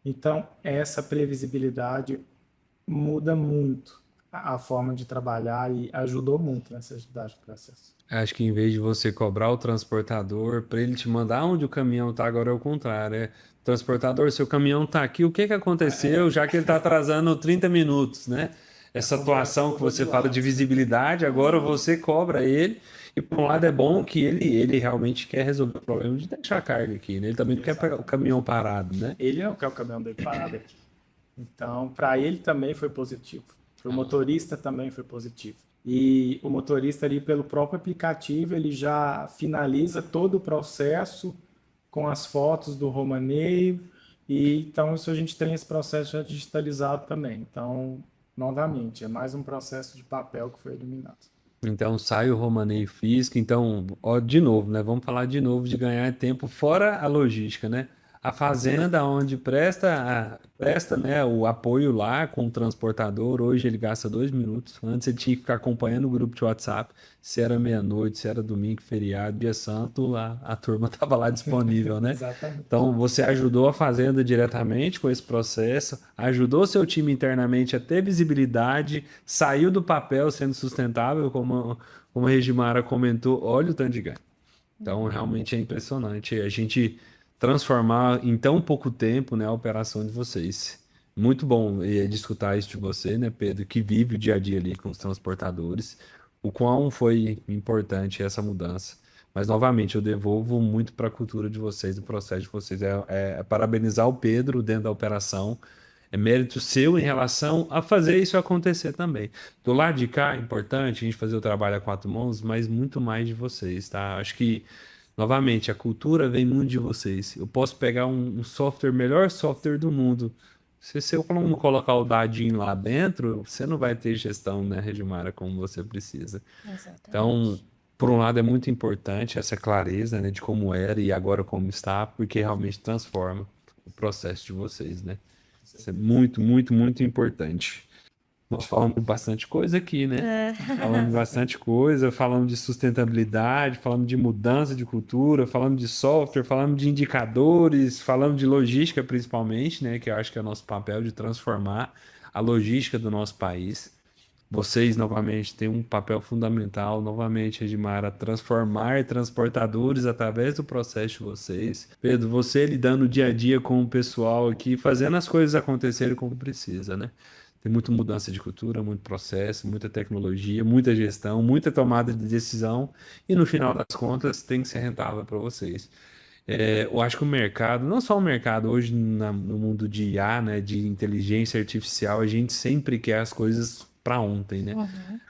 Então, essa previsibilidade muda muito a forma de trabalhar e ajudou muito nessa agilidade do processo. Acho que em vez de você cobrar o transportador para ele te mandar onde o caminhão está, agora é o contrário. Transportador, seu caminhão está aqui, o que aconteceu, já que ele está atrasando 30 minutos, né? Essa atuação que você fala de visibilidade, agora você cobra ele. E por um lado é bom que ele realmente quer resolver o problema de deixar a carga aqui, né? Ele também não quer pegar o caminhão parado, né? Ele não quer o caminhão dele parado aqui. Então, para ele também foi positivo. Para o motorista também foi positivo. E o motorista ali, pelo próprio aplicativo, ele já finaliza todo o processo com as fotos do romaneio. E então, isso a gente tem esse processo já digitalizado também. Então, novamente, é mais um processo de papel que foi eliminado. Então sai o romaneio físico. Então, ó, de novo, né? Vamos falar de novo de ganhar tempo fora a logística, né? A fazenda onde presta, né, o apoio lá com o transportador, hoje ele gasta 2 minutos. Antes ele tinha que ficar acompanhando o grupo de WhatsApp, se era meia-noite, se era domingo, feriado, dia santo, a turma estava lá disponível, né? Exatamente. Então você ajudou a fazenda diretamente com esse processo, ajudou seu time internamente a ter visibilidade, saiu do papel sendo sustentável, como a Regimara comentou, olha o tanto de ganho. Então realmente é impressionante a gente transformar em tão pouco tempo, né, a operação de vocês. Muito bom de escutar isso de você, né, Pedro, que vive o dia a dia ali com os transportadores, o quão foi importante essa mudança. Mas, novamente, eu devolvo muito para a cultura de vocês, do processo de vocês. Parabenizar o Pedro dentro da operação. É mérito seu em relação a fazer isso acontecer também. Do lado de cá, é importante a gente fazer o trabalho a 4 mãos, mas muito mais de vocês, tá? Acho que novamente, a cultura vem muito de vocês. Eu posso pegar um software, melhor software do mundo. Se eu não colocar o dadinho lá dentro, você não vai ter gestão, né, Regimara, como você precisa. Exatamente. Então, por um lado, é muito importante essa clareza, né, de como era e agora como está, porque realmente transforma o processo de vocês, né? Isso é muito, muito, muito importante. Nós falamos de bastante coisa aqui, né? Falamos de bastante coisa, falamos de sustentabilidade, falamos de mudança de cultura, falamos de software, falamos de indicadores, falamos de logística principalmente, né? Que eu acho que é o nosso papel de transformar a logística do nosso país. Vocês, novamente, têm um papel fundamental, novamente, Edmara, transformar transportadores através do processo de vocês. Pedro, você lidando dia a dia com o pessoal aqui, fazendo as coisas acontecerem como precisa, né? Tem muita mudança de cultura, muito processo, muita tecnologia, muita gestão, muita tomada de decisão e, no final das contas, tem que ser rentável para vocês. Eu acho que o mercado, não só o mercado, hoje no mundo de IA, né, de inteligência artificial, a gente sempre quer as coisas para ontem, né?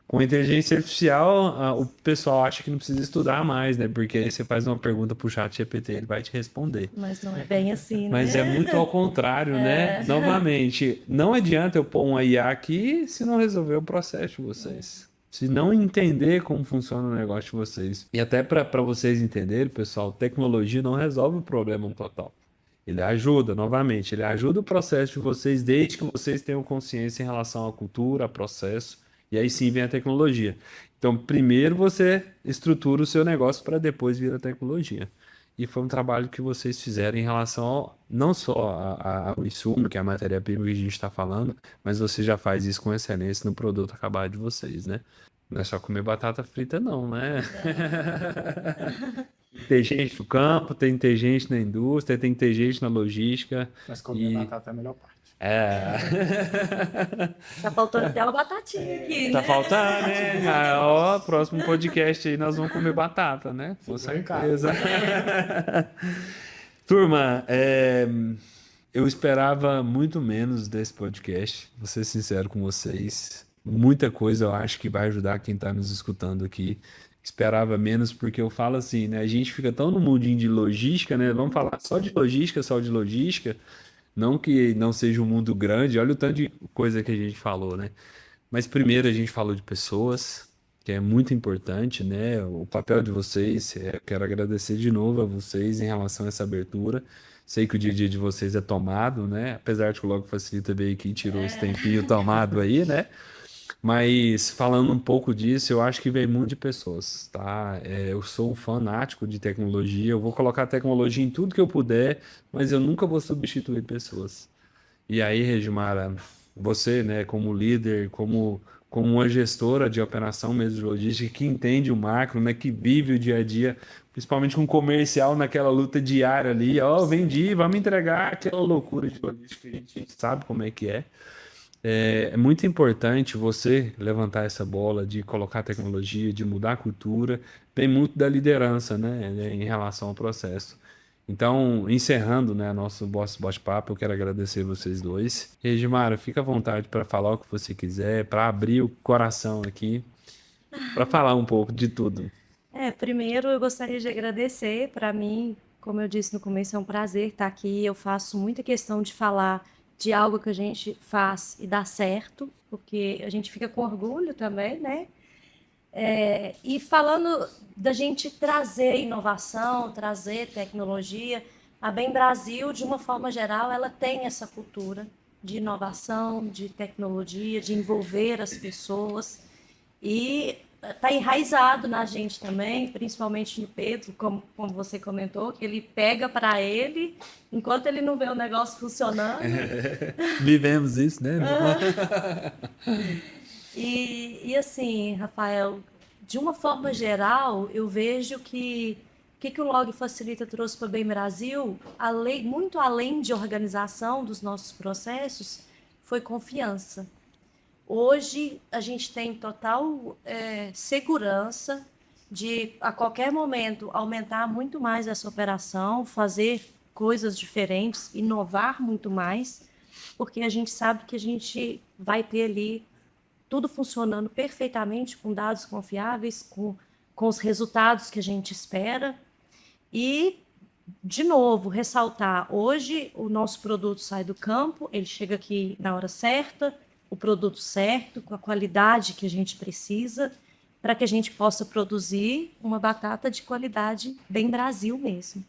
Com a inteligência artificial, o pessoal acha que não precisa estudar mais, né? Porque aí você faz uma pergunta pro chat GPT, ele vai te responder. Mas não é bem assim, né? Mas é muito ao contrário, né? Novamente, não adianta eu pôr um IA aqui se não resolver o processo de vocês. Se não entender como funciona o negócio de vocês. E até para vocês entenderem, pessoal, tecnologia não resolve o problema total. Ele ajuda, novamente, ele ajuda o processo de vocês desde que vocês tenham consciência em relação à cultura, a processo, e aí sim vem a tecnologia. Então, primeiro você estrutura o seu negócio para depois vir a tecnologia. E foi um trabalho que vocês fizeram em relação não só ao insumo, que é a matéria-prima que a gente está falando, mas você já faz isso com excelência no produto acabado de vocês, né? Não é só comer batata frita, não, né? Tem gente no campo, tem que ter gente na indústria, tem que ter gente na logística. Mas comer batata é a melhor parte. Tá faltando até uma batatinha aqui, Tá né? faltando, né? Ó, próximo podcast aí nós vamos comer batata, né? Com certeza. Turma, eu esperava muito menos desse podcast, vou ser sincero com vocês. Muita coisa eu acho que vai ajudar quem está nos escutando aqui. Esperava menos porque eu falo assim, né? A gente fica tão no mundinho de logística, né? Vamos falar só de logística, só de logística. Não que não seja um mundo grande, olha o tanto de coisa que a gente falou, né? Mas primeiro a gente falou de pessoas, que é muito importante, né? O papel de vocês, eu quero agradecer de novo a vocês em relação a essa abertura. Sei que o dia a dia de vocês é tomado, né? Apesar de que o Logo Facilita veio aqui e tirou esse tempinho tomado aí, né? Mas falando um pouco disso, eu acho que vem muito de pessoas, tá? Eu sou um fanático de tecnologia, eu vou colocar tecnologia em tudo que eu puder, mas eu nunca vou substituir pessoas. E aí, Regimara, você, né, como líder, como uma gestora de operação mesmo de logística, que entende o macro, né, que vive o dia a dia, principalmente com o comercial naquela luta diária ali, ó, vendi, vamos entregar aquela loucura de logística que a gente sabe como é que é. É muito importante você levantar essa bola de colocar tecnologia, de mudar a cultura, vem muito da liderança, né, em relação ao processo. Então, encerrando, né, nosso bate-papo, eu quero agradecer vocês dois. Regimara, fica à vontade para falar o que você quiser, para abrir o coração aqui, para falar um pouco de tudo. Primeiro eu gostaria de agradecer. Para mim, como eu disse no começo, é um prazer estar aqui. Eu faço muita questão de falar de algo que a gente faz e dá certo, porque a gente fica com orgulho também, né? E falando da gente trazer inovação, trazer tecnologia, a Bem Brasil, de uma forma geral, ela tem essa cultura de inovação, de tecnologia, de envolver as pessoas. E está enraizado na gente também, principalmente no Pedro, como você comentou, que ele pega para ele, enquanto ele não vê o negócio funcionando. Vivemos isso, né? E assim, Rafael, de uma forma geral, eu vejo que o que o Log Facilita trouxe para o Bem Brasil, muito além de organização dos nossos processos, foi confiança. Hoje, a gente tem total segurança de, a qualquer momento, aumentar muito mais essa operação, fazer coisas diferentes, inovar muito mais, porque a gente sabe que a gente vai ter ali tudo funcionando perfeitamente, com dados confiáveis, com os resultados que a gente espera. E, de novo, ressaltar, hoje o nosso produto sai do campo, ele chega aqui na hora certa, o produto certo, com a qualidade que a gente precisa, para que a gente possa produzir uma batata de qualidade bem Brasil mesmo.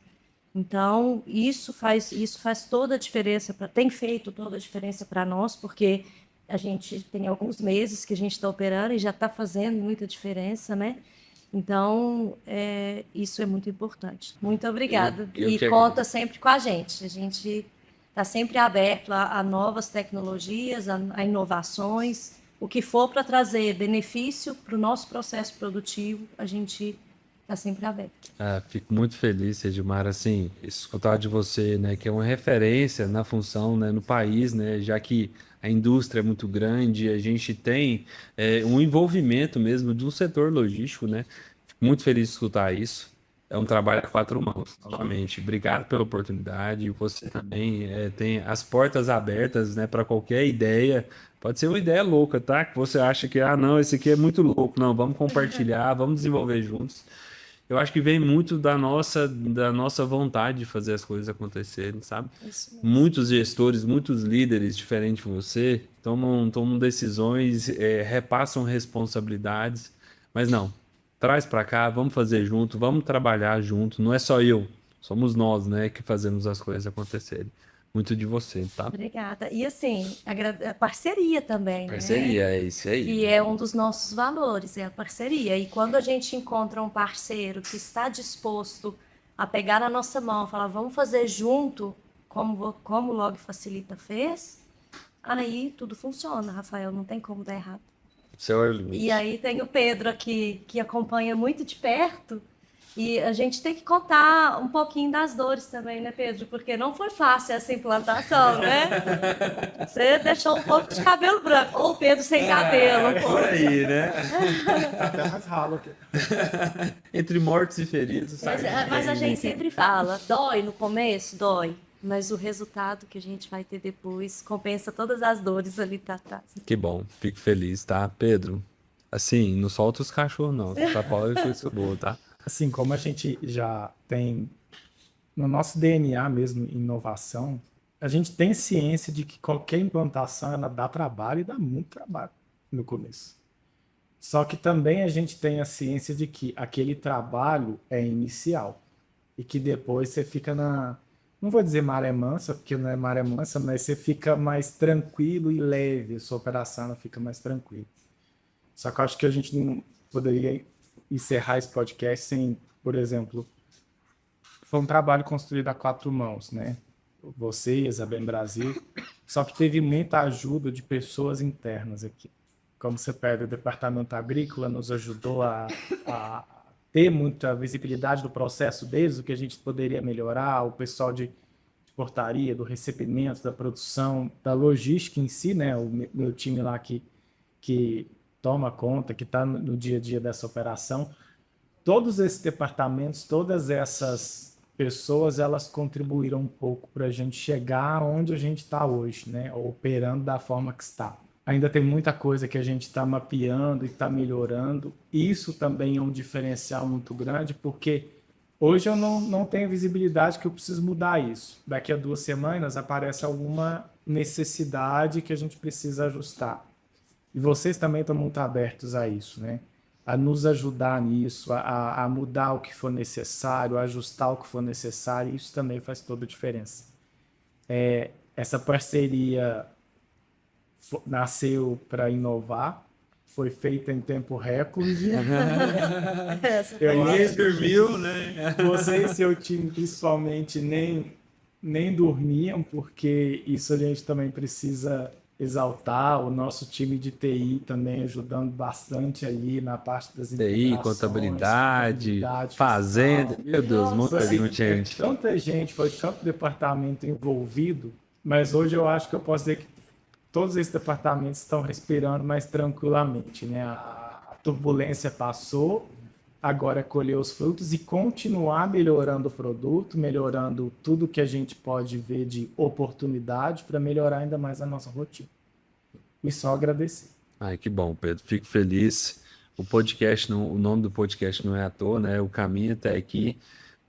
Então, isso faz toda a diferença, tem feito toda a diferença para nós, porque A gente tem alguns meses que a gente está operando e já está fazendo muita diferença, né? Então, isso é muito importante. Muito obrigada. E conta sempre com a gente. A gente está sempre aberto a novas tecnologias, a inovações. O que for para trazer benefício para o nosso processo produtivo, a gente está sempre aberto. Fico muito feliz, Edmar, assim, escutar de você, né, que é uma referência na função, né, no país, né, já que a indústria é muito grande, a gente tem um envolvimento mesmo do setor logístico, né? Fico muito feliz de escutar isso. É um trabalho a quatro mãos, novamente. Obrigado pela oportunidade. E você também tem as portas abertas, né, para qualquer ideia. Pode ser uma ideia louca, tá? Que você acha que, não, esse aqui é muito louco. Não, vamos compartilhar, vamos desenvolver juntos. Eu acho que vem muito da nossa vontade de fazer as coisas acontecerem, sabe? Muitos gestores, muitos líderes diferentes de você tomam decisões, repassam responsabilidades, mas não, traz para cá, vamos fazer junto, vamos trabalhar junto. Não é só eu, somos nós, né, que fazemos as coisas acontecerem. Muito de você, tá? Obrigada. E assim, a parceria também, Parceria, né? é isso aí. E é um dos nossos valores, é a parceria. E quando a gente encontra um parceiro que está disposto a pegar na nossa mão, falar, vamos fazer junto, como o Log Facilita fez, aí tudo funciona, Rafael, não tem como dar errado. Seu é o limite. E aí tem o Pedro aqui, que acompanha muito de perto, e a gente tem que contar um pouquinho das dores também, né, Pedro? Porque não foi fácil essa implantação, né? Você deixou um pouco de cabelo branco, ou o Pedro sem cabelo. Por aí, né? Até mais ralo aqui. Entre mortos e feridos, sabe? Mas a gente sempre fala, dói no começo, dói. Mas o resultado que a gente vai ter depois compensa todas as dores ali tá atrás. Que bom, fico feliz, tá? Pedro, assim, não solta os cachorros, não. Tá Paula foi isso boa, tá? Assim, como a gente já tem no nosso DNA mesmo inovação, a gente tem ciência de que qualquer implantação ela dá trabalho e dá muito trabalho no começo. Só que também a gente tem a ciência de que aquele trabalho é inicial e que depois você fica não vou dizer maré mansa, porque não é maré mansa, mas você fica mais tranquilo e leve, a sua operação ela fica mais tranquila. Só que eu acho que a gente não poderia encerrar esse podcast sem, por exemplo, foi um trabalho construído a quatro mãos, né? Vocês, a Bem Brasil, só que teve muita ajuda de pessoas internas aqui. Como você pega o departamento agrícola, nos ajudou a ter muita visibilidade do processo deles, o que a gente poderia melhorar, o pessoal de portaria, do recebimento, da produção, da logística em si, né? O meu time lá que toma conta, que está no dia a dia dessa operação. Todos esses departamentos, todas essas pessoas, elas contribuíram um pouco para a gente chegar onde a gente está hoje, né? Operando da forma que está. Ainda tem muita coisa que a gente está mapeando e está melhorando. Isso também é um diferencial muito grande, porque hoje eu não tenho visibilidade que eu preciso mudar isso. Daqui a 2 semanas aparece alguma necessidade que a gente precisa ajustar. E vocês também estão muito abertos a isso, né? A nos ajudar nisso, a mudar o que for necessário, a ajustar o que for necessário. Isso também faz toda a diferença. Essa parceria nasceu para inovar, foi feita em tempo recorde. Ninguém dormiu, né? Você e seu time, principalmente, nem dormiam, porque isso a gente também precisa exaltar. O nosso time de TI também ajudando bastante aí na parte das TI, contabilidade, fazenda. Meu Deus, muita gente. Tanta gente, foi tanto departamento envolvido, mas hoje eu acho que eu posso dizer que todos esses departamentos estão respirando mais tranquilamente, né? A turbulência passou, agora é colher os frutos e continuar melhorando o produto, melhorando tudo que a gente pode ver de oportunidade para melhorar ainda mais a nossa rotina. E só agradecer. Ai, que bom, Pedro. Fico feliz. O podcast, o nome do podcast não é à toa, né? O caminho até aqui,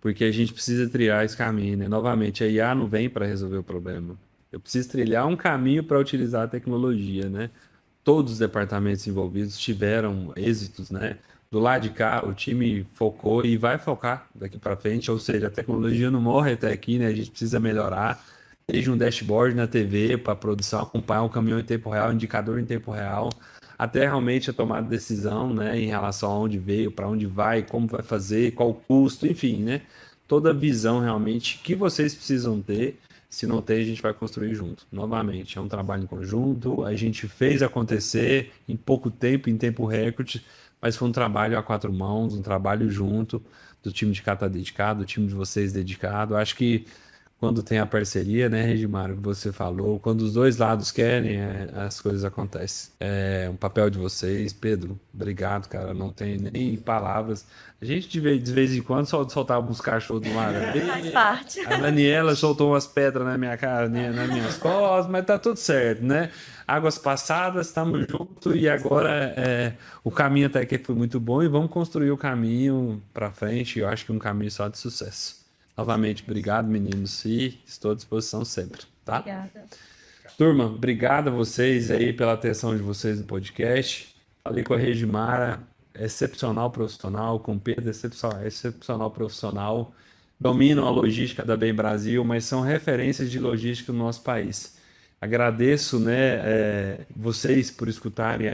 porque a gente precisa trilhar esse caminho, né? Novamente, a IA não vem para resolver o problema. Eu preciso trilhar um caminho para utilizar a tecnologia, né? Todos os departamentos envolvidos tiveram êxitos, né? Do lado de cá, o time focou e vai focar daqui para frente, ou seja, a tecnologia não morre até aqui, né? A gente precisa melhorar. desde um dashboard na TV para a produção acompanhar o caminhão em tempo real, indicador em tempo real, até realmente a tomada de decisão, né, em relação a onde veio, para onde vai, como vai fazer, qual o custo, enfim, né? Toda a visão realmente que vocês precisam ter. Se não tem, a gente vai construir junto. Novamente, é um trabalho em conjunto, a gente fez acontecer em pouco tempo, em tempo recorde, mas foi um trabalho a quatro mãos, um trabalho junto, do time de cá tá dedicado, do time de vocês dedicado. Acho que quando tem a parceria, né, Regimar, que você falou, quando os dois lados querem, as coisas acontecem. É um papel de vocês, Pedro, obrigado, cara, não tem nem palavras. A gente de vez em quando soltava uns cachorros do mar ali. Faz parte. A Daniela soltou umas pedras na minha cara, nas minhas costas, mas tá tudo certo, né? Águas passadas, estamos juntos e agora o caminho até que foi muito bom e vamos construir o caminho para frente. Eu acho que um caminho só de sucesso. Novamente, obrigado, meninos, e estou à disposição sempre, tá? Obrigada. Turma, obrigado a vocês aí pela atenção de vocês no podcast. Falei com a Regimara, excepcional profissional, com o Pedro, excepcional profissional. Dominam a logística da Bem Brasil, mas são referências de logística no nosso país. Agradeço, né, vocês por escutarem